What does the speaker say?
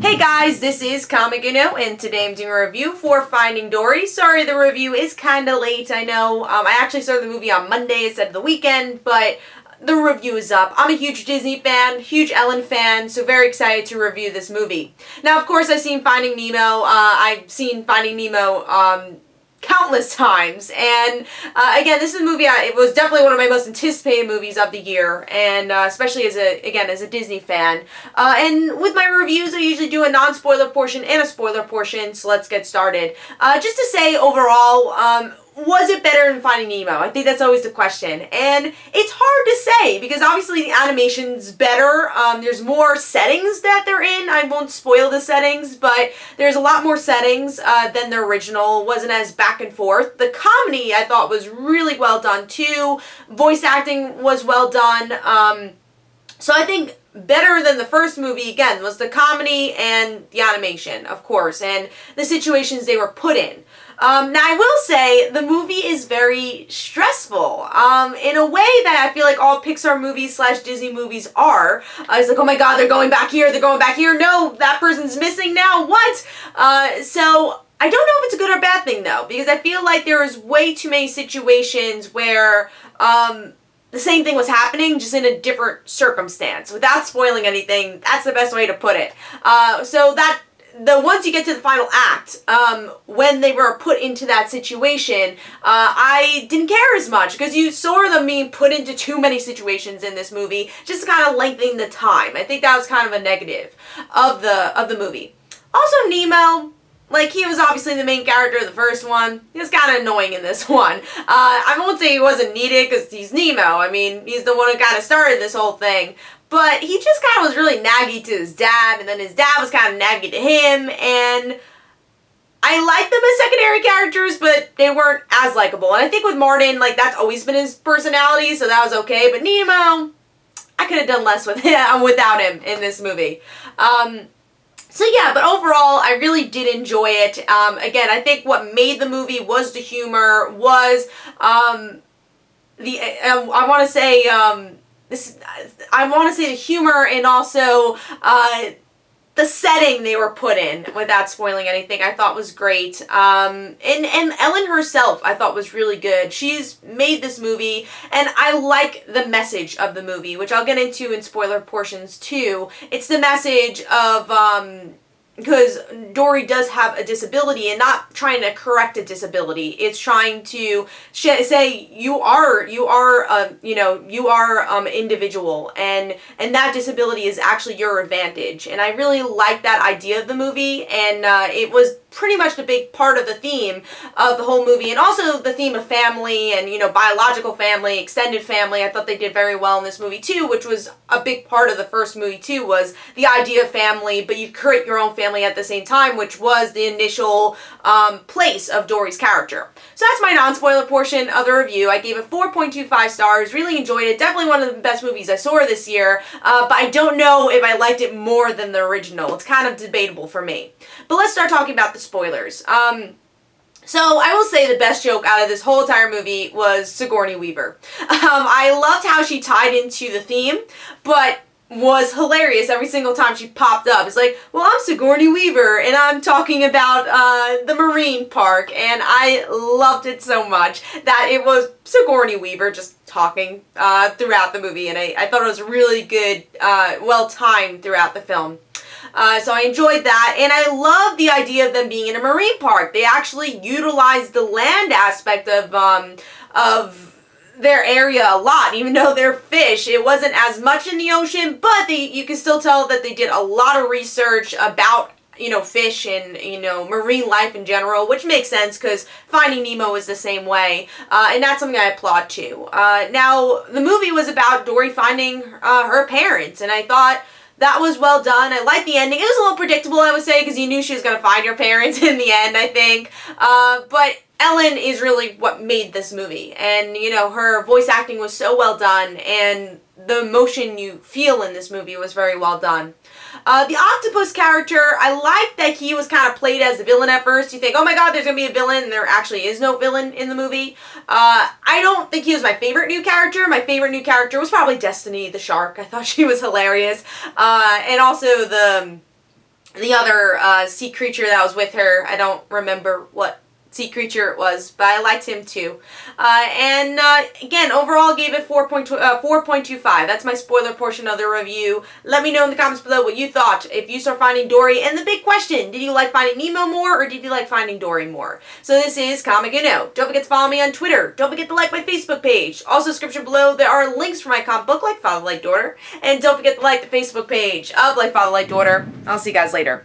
Hey guys, this is Comixology, and today I'm doing a review for Finding Dory. Sorry the review is kind of late, I know. I actually started the movie on Monday instead of the weekend, but the review is up. I'm a huge Disney fan, huge Ellen fan, so very excited to review this movie. Now, of course, I've seen Finding Nemo. I've seen Finding Nemo countless times, and again, this is a movie, it was definitely one of my most anticipated movies of the year, and especially as a Disney fan. And with my reviews, I usually do a non-spoiler portion and a spoiler portion, so let's get started. Just to say, overall, was it better than Finding Nemo? I think that's always the question. And it's hard to say, because obviously the animation's better. There's more settings that they're in. I won't spoil the settings, but there's a lot more settings than the original. It wasn't as back and forth. The comedy, I thought, was really well done, too. Voice acting was well done. So I think better than the first movie, again, was the comedy and the animation, of course, and the situations they were put in. Now, I will say, the movie is very stressful, in a way that I feel like all Pixar movies / Disney movies are. It's like, oh my god, they're going back here, no, that person's missing now, what? So, I don't know if it's a good or bad thing, though, because I feel like there is way too many situations where, the same thing was happening, just in a different circumstance. Without spoiling anything, that's the best way to put it. Once you get to the final act, when they were put into that situation, I didn't care as much, because you saw them being put into too many situations in this movie, just kind of lengthening the time. I think that was kind of a negative of the movie. Also, Nemo, like, he was obviously the main character of the first one. He was kind of annoying in this one. I won't say he wasn't needed, because he's Nemo. I mean, he's the one who kind of started this whole thing. But he just kind of was really naggy to his dad, and then his dad was kind of naggy to him, and I liked them as secondary characters, but they weren't as likable. And I think with Martin, like, that's always been his personality, so that was okay. But Nemo, I could have done less with him, without him in this movie. So yeah, but overall, I really did enjoy it. Again, I think what made the movie was the humor, was I want to say the humor, and also the setting they were put in, without spoiling anything, I thought was great. And Ellen herself, I thought, was really good. She's made this movie, and I like the message of the movie, which I'll get into in spoiler portions too. It's the message of, because Dory does have a disability, and not trying to correct a disability. It's trying to say you are an individual, and that disability is actually your advantage. And I really like that idea of the movie, and it was pretty much the big part of the theme of the whole movie, and also the theme of family and, biological family, extended family. I thought they did very well in this movie too, which was a big part of the first movie too, was the idea of family, but you create your own family at the same time, which was the initial place of Dory's character. So that's my non-spoiler portion of the review. I gave it 4.25 stars, really enjoyed it, definitely one of the best movies I saw this year, but I don't know if I liked it more than the original. It's kind of debatable for me. But let's start talking about the spoilers. So I will say the best joke out of this whole entire movie was Sigourney Weaver. I loved how she tied into the theme, but was hilarious every single time she popped up. It's like, well, I'm Sigourney Weaver, and I'm talking about the marine park, and I loved it so much that it was Sigourney Weaver just talking throughout the movie, and I thought it was really good, well-timed throughout the film. So I enjoyed that, and I love the idea of them being in a marine park. They actually utilized the land aspect of their area a lot, even though they're fish. It wasn't as much in the ocean, but you can still tell that they did a lot of research about, fish and, marine life in general, which makes sense, because Finding Nemo is the same way, and that's something I applaud too. Now, the movie was about Dory finding her parents, and I thought that was well done. I liked the ending. It was a little predictable, I would say, because you knew she was going to find her parents in the end, I think. But Ellen is really what made this movie. And, her voice acting was so well done, and the emotion you feel in this movie was very well done. The octopus character, I like that he was kind of played as the villain at first. You think, oh my god, there's going to be a villain, and there actually is no villain in the movie. I don't think he was my favorite new character. My favorite new character was probably Destiny the shark. I thought she was hilarious. And also the other sea creature that was with her. I don't remember what sea creature it was, but I liked him too. Again, overall gave it 4.25. That's my spoiler portion of the review. Let me know in the comments below what you thought if you saw Finding Dory. And the big question, did you like Finding Nemo more or did you like Finding Dory more? So this is Comic Don't forget to follow me on Twitter. Don't forget to like my Facebook page. Also, description below, there are links for my comic book, Like Father, Like Daughter. And don't forget to like the Facebook page of Like Father, Like Daughter. I'll see you guys later.